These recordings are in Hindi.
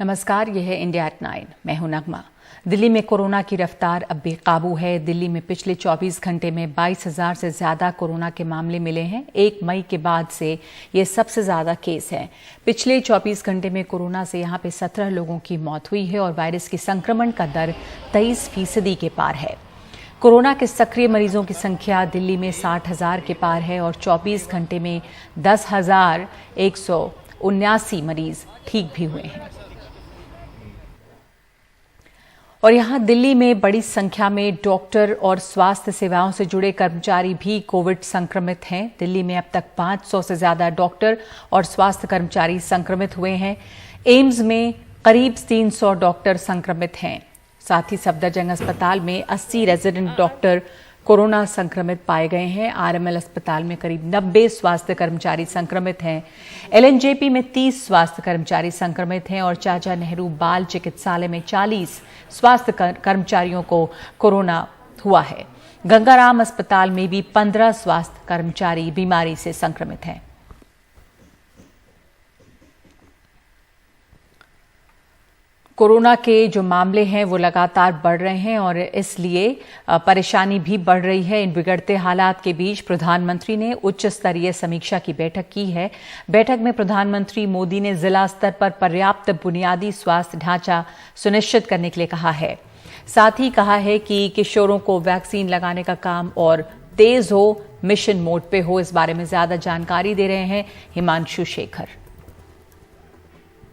नमस्कार, यह है इंडिया एट 9। मैं हूं नगमा। दिल्ली में कोरोना की रफ्तार अब बेकाबू है। दिल्ली में पिछले 24 घंटे में 22,000 से ज्यादा कोरोना के मामले मिले हैं। 1 मई के बाद से ये सबसे ज्यादा केस है। पिछले 24 घंटे में कोरोना से यहां पे 17 लोगों की मौत हुई है और वायरस के संक्रमण का दर 23% के पार है। कोरोना के सक्रिय मरीजों की संख्या दिल्ली में 60,000 के पार है और 24 घंटे में 10,179 मरीज ठीक भी हुए हैं। और यहां दिल्ली में बड़ी संख्या में डॉक्टर और स्वास्थ्य सेवाओं से जुड़े कर्मचारी भी कोविड संक्रमित हैं। दिल्ली में अब तक 500 से ज्यादा डॉक्टर और स्वास्थ्य कर्मचारी संक्रमित हुए हैं। एम्स में करीब 300 डॉक्टर संक्रमित हैं। साथ ही सफदरजंग अस्पताल में 80 रेजिडेंट डॉक्टर कोरोना संक्रमित पाए गए हैं। आरएमएल अस्पताल में करीब 90 स्वास्थ्य कर्मचारी संक्रमित हैं। एलएनजेपी में 30 स्वास्थ्य कर्मचारी संक्रमित हैं और चाचा नेहरू बाल चिकित्सालय में 40 स्वास्थ्य कर्मचारियों को कोरोना हुआ है। गंगाराम अस्पताल में भी 15 स्वास्थ्य कर्मचारी बीमारी से संक्रमित हैं। कोरोना के जो मामले हैं वो लगातार बढ़ रहे हैं और इसलिए परेशानी भी बढ़ रही है। इन बिगड़ते हालात के बीच प्रधानमंत्री ने उच्च स्तरीय समीक्षा की बैठक की है। बैठक में प्रधानमंत्री मोदी ने जिला स्तर पर पर्याप्त बुनियादी स्वास्थ्य ढांचा सुनिश्चित करने के लिए कहा है। साथ ही कहा है कि किशोरों को वैक्सीन लगाने का काम और तेज हो, मिशन मोड पे हो। इस बारे में ज्यादा जानकारी दे रहे हैं हिमांशु शेखर।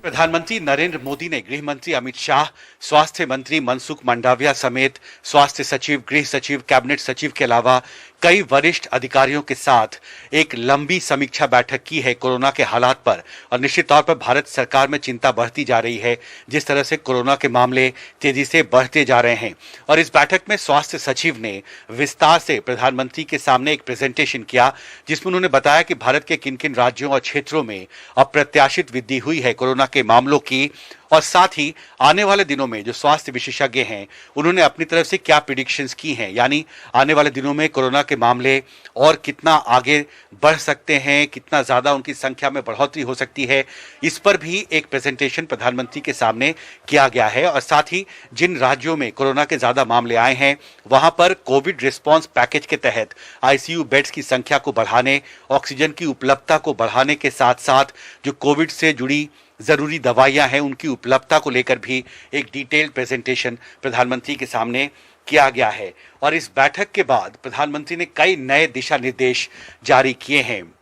प्रधानमंत्री नरेंद्र मोदी ने गृह मंत्री अमित शाह, स्वास्थ्य मंत्री मनसुख मंडाविया समेत स्वास्थ्य सचिव, गृह सचिव, कैबिनेट सचिव के अलावा कई वरिष्ठ अधिकारियों के साथ एक लंबी समीक्षा बैठक की है कोरोना के हालात पर। और निश्चित तौर पर भारत सरकार में चिंता बढ़ती जा रही है जिस तरह से कोरोना के मामले तेजी से बढ़ते जा रहे हैं। और इस बैठक में स्वास्थ्य सचिव ने विस्तार से प्रधानमंत्री के सामने एक प्रेजेंटेशन किया जिसमें उन्होंने बताया कि भारत के किन किन राज्यों और क्षेत्रों में अप्रत्याशित वृद्धि हुई है कोरोना के मामलों की, और साथ ही आने वाले दिनों में जो स्वास्थ्य विशेषज्ञ हैं उन्होंने अपनी तरफ से क्या प्रेडिक्शंस की हैं, यानी आने वाले दिनों में कोरोना के मामले और कितना आगे बढ़ सकते हैं, कितना ज्यादा उनकी संख्या में बढ़ोतरी हो सकती है। इस पर भी एक प्रेजेंटेशन प्रधानमंत्री के सामने किया गया है। और साथ ही जिन राज्यों में कोरोना के ज्यादा मामले आए हैं वहां पर कोविड रिस्पॉन्स पैकेज के तहत आईसीयू बेड्स की संख्या को बढ़ाने, ऑक्सीजन की उपलब्धता को बढ़ाने के साथ साथ जो कोविड से जुड़ी जरूरी दवाइयां हैं उनकी उपलब्धता को लेकर भी एक डिटेल्ड प्रेजेंटेशन प्रधानमंत्री के सामने किया गया है। और इस बैठक के बाद प्रधानमंत्री ने कई नए दिशा निर्देश जारी किए हैं।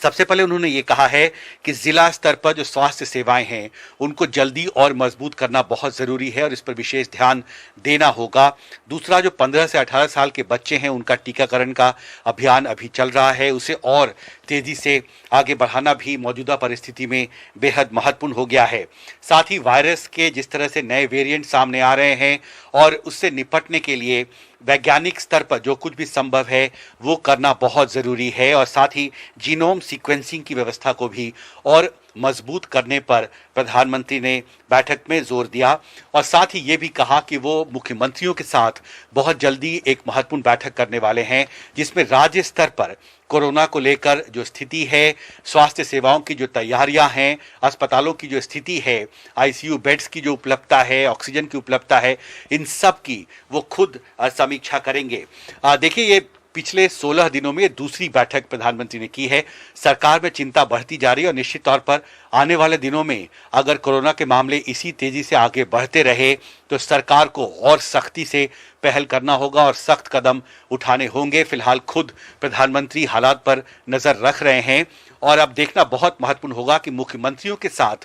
सबसे पहले उन्होंने ये कहा है कि जिला स्तर पर जो स्वास्थ्य सेवाएं हैं उनको जल्दी और मजबूत करना बहुत जरूरी है और इस पर विशेष ध्यान देना होगा। दूसरा, जो 15 से 18 साल के बच्चे हैं उनका टीकाकरण का अभियान अभी चल रहा है, उसे और तेजी से आगे बढ़ाना भी मौजूदा परिस्थिति में बेहद महत्वपूर्ण हो गया है। साथ ही वायरस के जिस तरह से नए वेरिएंट सामने आ रहे हैं और उससे निपटने के लिए वैज्ञानिक स्तर पर जो कुछ भी संभव है वो करना बहुत जरूरी है। और साथ ही जीनोम सीक्वेंसिंग की व्यवस्था को भी और मजबूत करने पर प्रधानमंत्री ने बैठक में जोर दिया। और साथ ही ये भी कहा कि वो मुख्यमंत्रियों के साथ बहुत जल्दी एक महत्वपूर्ण बैठक करने वाले हैं जिसमें राज्य स्तर पर कोरोना को लेकर जो स्थिति है, स्वास्थ्य सेवाओं की जो तैयारियां हैं, अस्पतालों की जो स्थिति है, आईसीयू बेड्स की जो उपलब्धता है, ऑक्सीजन की उपलब्धता है, इन सब की वो खुद समीक्षा करेंगे। देखिए, ये पिछले 16 दिनों में दूसरी बैठक प्रधानमंत्री ने की है। सरकार में चिंता बढ़ती जा रही है और निश्चित तौर पर आने वाले दिनों में अगर कोरोना के मामले इसी तेजी से आगे बढ़ते रहे तो सरकार को और सख्ती से पहल करना होगा और सख्त कदम उठाने होंगे। फिलहाल खुद प्रधानमंत्री हालात पर नजर रख रहे हैं और अब देखना बहुत महत्वपूर्ण होगा कि मुख्यमंत्रियों के साथ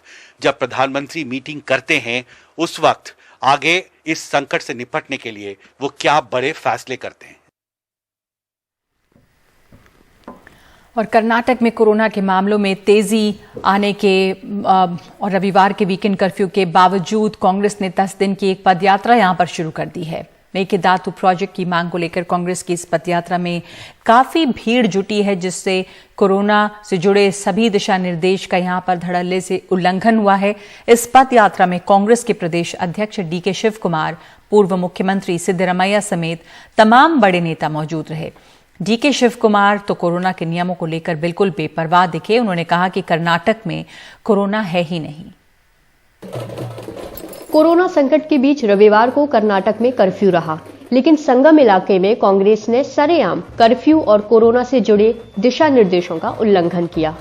जब प्रधानमंत्री मीटिंग करते हैं उस वक्त आगे इस संकट से निपटने के लिए वो क्या बड़े फैसले करते हैं। और कर्नाटक में कोरोना के मामलों में तेजी आने के और रविवार के वीकेंड कर्फ्यू के बावजूद कांग्रेस ने 10 दिन की एक पदयात्रा यहां पर शुरू कर दी है। मेकेदातु प्रोजेक्ट की मांग को लेकर कांग्रेस की इस पदयात्रा में काफी भीड़ जुटी है जिससे कोरोना से जुड़े सभी दिशा निर्देश का यहां पर धड़ल्ले से उल्लंघन हुआ है। इस पदयात्रा में कांग्रेस के प्रदेश अध्यक्ष डीके शिव कुमार, पूर्व मुख्यमंत्री सिद्धरमैया समेत तमाम बड़े नेता मौजूद रहे। डीके शिव कुमार तो कोरोना के नियमों को लेकर बिल्कुल बेपरवाह दिखे। उन्होंने कहा कि कर्नाटक में कोरोना है ही नहीं। कोरोना संकट के बीच रविवार को कर्नाटक में कर्फ्यू रहा, लेकिन संगम इलाके में कांग्रेस ने सरेआम कर्फ्यू और कोरोना से जुड़े दिशा निर्देशों का उल्लंघन किया।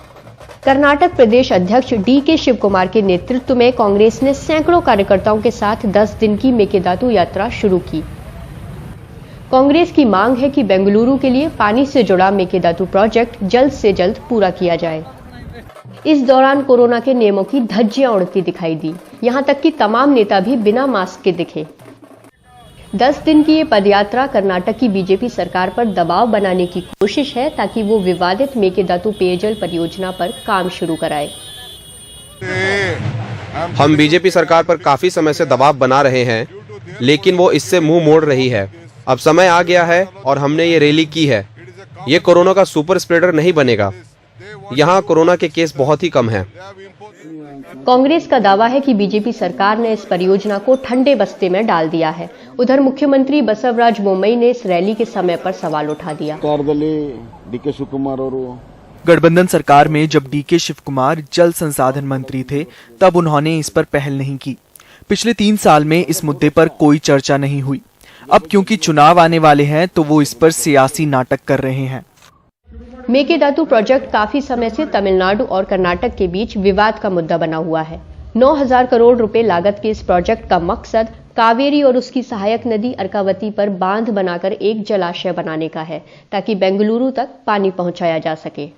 कर्नाटक प्रदेश अध्यक्ष डी.के. शिव कुमार के नेतृत्व में कांग्रेस ने सैकड़ों कार्यकर्ताओं के साथ 10 दिन की मेकेदातु यात्रा शुरू की। कांग्रेस की मांग है कि बेंगलुरु के लिए पानी से जुड़ा मेकेदातु प्रोजेक्ट जल्द से जल्द पूरा किया जाए। इस दौरान कोरोना के नियमों की धज्जियां उड़ती दिखाई दी, यहां तक कि तमाम नेता भी बिना मास्क के दिखे। 10 दिन की ये पदयात्रा कर्नाटक की बीजेपी सरकार पर दबाव बनाने की कोशिश है ताकि वो विवादित मेकेदातु पेयजल परियोजना पर काम शुरू कराए। हम बीजेपी सरकार पर काफी समय से दबाव बना रहे हैं, लेकिन वो इससे मुंह मोड़ रही है। अब समय आ गया है और हमने ये रैली की है। ये कोरोना का सुपर स्प्रेडर नहीं बनेगा। यहाँ कोरोना के केस बहुत ही कम हैं। कांग्रेस का दावा है कि बीजेपी सरकार ने इस परियोजना को ठंडे बस्ते में डाल दिया है। उधर मुख्यमंत्री बसवराज बोम्मई ने इस रैली के समय पर सवाल उठा दिया। डी.के. शिवकुमार और गठबंधन सरकार में जब डी.के. शिवकुमार जल संसाधन मंत्री थे, तब उन्होंने इस पर पहल नहीं की। पिछले 3 साल में इस मुद्दे पर कोई चर्चा नहीं हुई। अब क्योंकि चुनाव आने वाले हैं तो वो इस पर सियासी नाटक कर रहे हैं। मेकेदातु प्रोजेक्ट काफी समय से तमिलनाडु और कर्नाटक के बीच विवाद का मुद्दा बना हुआ है। 9,000 करोड़ रुपए लागत के इस प्रोजेक्ट का मकसद कावेरी और उसकी सहायक नदी अर्कावती पर बांध बनाकर एक जलाशय बनाने का है, ताकि बेंगलुरु तक पानी पहुंचाया जा सके।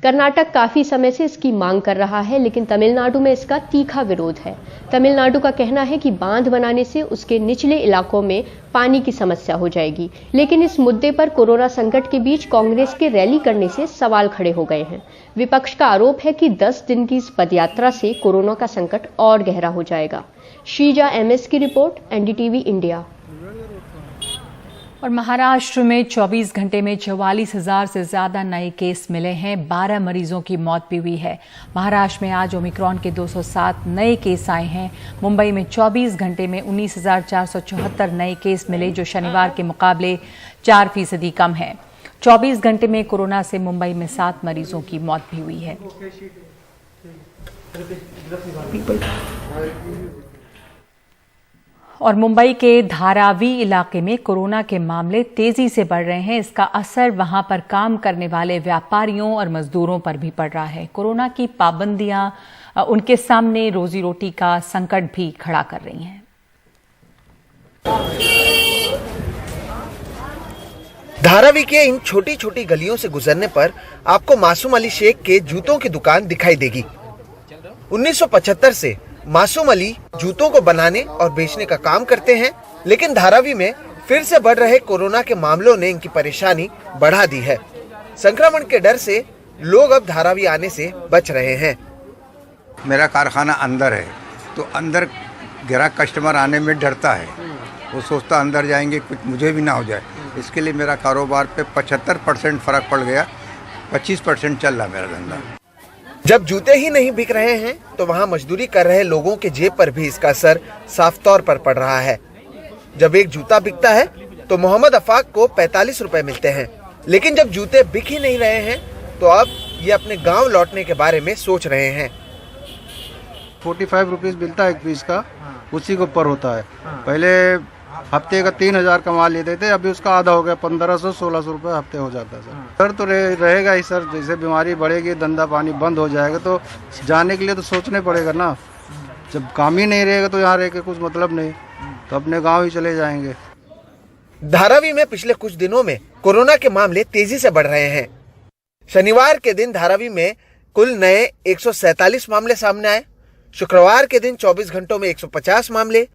कर्नाटक काफी समय से इसकी मांग कर रहा है, लेकिन तमिलनाडु में इसका तीखा विरोध है। तमिलनाडु का कहना है कि बांध बनाने से उसके निचले इलाकों में पानी की समस्या हो जाएगी, लेकिन इस मुद्दे पर कोरोना संकट के बीच कांग्रेस के रैली करने से सवाल खड़े हो गए हैं। विपक्ष का आरोप है कि 10 दिन की इस पदयात्रा से कोरोना का संकट और गहरा हो जाएगा। शीजा एमएस की रिपोर्ट, एनडीटीवी इंडिया। और महाराष्ट्र में 24 घंटे में 44,000 से ज्यादा नए केस मिले हैं। 12 मरीजों की मौत भी हुई है। महाराष्ट्र में आज ओमिक्रॉन के 207 नए केस आए हैं। मुंबई में 24 घंटे में 19,474 नए केस मिले, जो शनिवार के मुकाबले 4% कम है। 24 घंटे में कोरोना से मुंबई में 7 मरीजों की मौत भी हुई है। और मुंबई के धारावी इलाके में कोरोना के मामले तेजी से बढ़ रहे हैं। इसका असर वहां पर काम करने वाले व्यापारियों और मजदूरों पर भी पड़ रहा है। कोरोना की पाबंदियां उनके सामने रोजी रोटी का संकट भी खड़ा कर रही हैं। धारावी के इन छोटी छोटी गलियों से गुजरने पर आपको मासूम अली शेख के जूतों की दुकान दिखाई देगी। 1975 से मासूम अली जूतों को बनाने और बेचने का काम करते हैं, लेकिन धारावी में फिर से बढ़ रहे कोरोना के मामलों ने इनकी परेशानी बढ़ा दी है। संक्रमण के डर से लोग अब धारावी आने से बच रहे हैं। मेरा कारखाना अंदर है, तो अंदर ग्राहक कस्टमर आने में डरता है। वो सोचता अंदर जाएंगे कुछ मुझे भी ना हो जाए। इसके लिए मेरा कारोबार पे 75% फर्क पड़ गया। 25% चल रहा मेरा धंधा। जब जूते ही नहीं बिक रहे हैं तो वहां मजदूरी कर रहे लोगों के जेब पर भी इसका असर साफ तौर पर पड़ रहा है। जब एक जूता बिकता है तो मोहम्मद अफाक को 45 रुपए मिलते हैं, लेकिन जब जूते बिक ही नहीं रहे हैं तो अब ये अपने गांव लौटने के बारे में सोच रहे हैं। 45 रुपीज़ मिलता है एक पीस का, उसी के ऊपर होता है। पहले हफ्ते का 3,000 कमा लेते थे, अभी उसका आधा हो गया, 1,500-1,600 रुपये हफ्ते हो जाता है सर। तो रहेगा ही सर। जैसे बीमारी बढ़ेगी, धंधा पानी बंद हो जाएगा, तो जाने के लिए तो सोचने पड़ेगा ना। जब काम ही नहीं रहेगा तो यहाँ रह के कुछ मतलब नहीं, तो अपने गाँव ही चले जाएंगे। धारावी में पिछले कुछ दिनों में कोरोना के मामले तेजी से बढ़ रहे हैं। शनिवार के दिन धारावी में कुल नए 147 मामले सामने आए। शुक्रवार के दिन 24 घंटों में 150 मामले,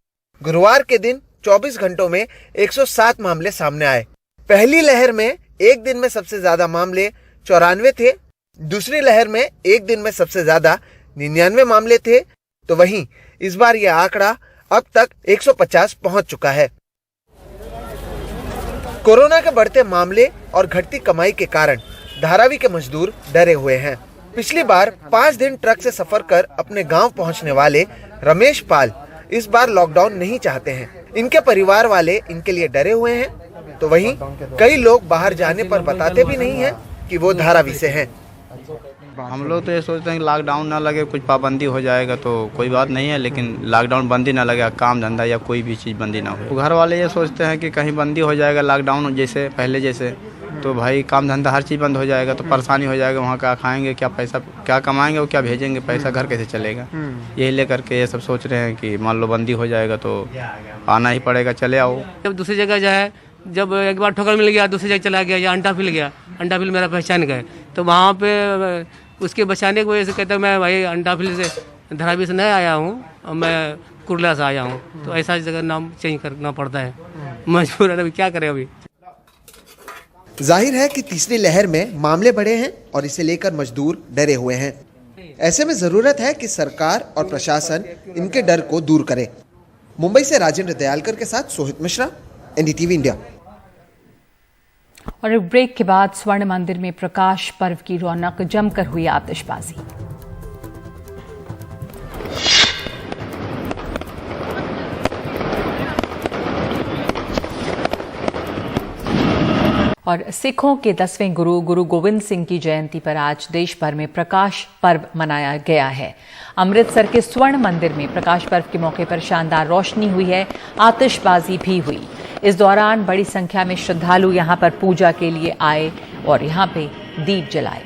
गुरुवार के दिन 24 घंटों में 107 मामले सामने आए। पहली लहर में एक दिन में सबसे ज्यादा मामले 94 थे। दूसरी लहर में एक दिन में सबसे ज्यादा 99 मामले थे, तो वहीं इस बार यह आंकड़ा अब तक 150 पहुंच चुका है। कोरोना के बढ़ते मामले और घटती कमाई के कारण धारावी के मजदूर डरे हुए हैं। पिछली बार 5 दिन ट्रक से सफर कर अपने गांव पहुंचने वाले रमेश पाल इस बार लॉकडाउन नहीं चाहते हैं। इनके परिवार वाले इनके लिए डरे हुए हैं, तो वहीं कई लोग बाहर जाने पर बताते भी नहीं हैं कि वो धारावी से हैं। हम लोग तो ये सोचते हैं कि लॉकडाउन ना लगे, कुछ पाबंदी हो जाएगा तो कोई बात नहीं है, लेकिन लॉकडाउन बंदी ना लगे, काम धंधा या कोई भी चीज़ बंदी ना हो। घर वाले ये सोचते हैं कि कहीं बंदी हो जाएगा लॉकडाउन जैसे पहले जैसे, तो भाई काम धंधा हर चीज़ बंद हो जाएगा तो परेशानी हो जाएगा, वहाँ क्या खाएंगे, क्या पैसा क्या कमाएंगे और क्या भेजेंगे, पैसा घर कैसे चलेगा। यही लेकर के ये सब सोच रहे हैं कि मान लो बंदी हो जाएगा तो आना ही पड़ेगा, चले आओ। जब दूसरी जगह जाए, जब एक बार ठोकर मिल गया, दूसरी जगह चला गया, या अंडा फिल गया, अंडा फिल मेरा पहचान गए, तो वहाँ पे उसके बचाने की वजह से कहते हैं मैं भाई अंडा फिल से धारावी से नहीं आया हूँ, मैं कुरला से आया हूँ, तो ऐसा जगह नाम चेंज करना पड़ता है, मजबूर है, अभी क्या करें। अभी जाहिर है कि तीसरी लहर में मामले बढ़े हैं और इसे लेकर मजदूर डरे हुए हैं। ऐसे में जरूरत है कि सरकार और प्रशासन इनके डर को दूर करे। मुंबई से राजेंद्र दयालकर के साथ सोहित मिश्रा, एनडीटीवी इंडिया। और एक ब्रेक के बाद स्वर्ण मंदिर में प्रकाश पर्व की रौनक, जमकर हुई आतिशबाजी। और सिखों के 10वें गुरु गुरु गोविंद सिंह की जयंती पर आज देश भर में प्रकाश पर्व मनाया गया है। अमृतसर के स्वर्ण मंदिर में प्रकाश पर्व के मौके पर शानदार रोशनी हुई है, आतिशबाजी भी हुई। इस दौरान बड़ी संख्या में श्रद्धालु यहां पर पूजा के लिए आए और यहां पे दीप जलाए।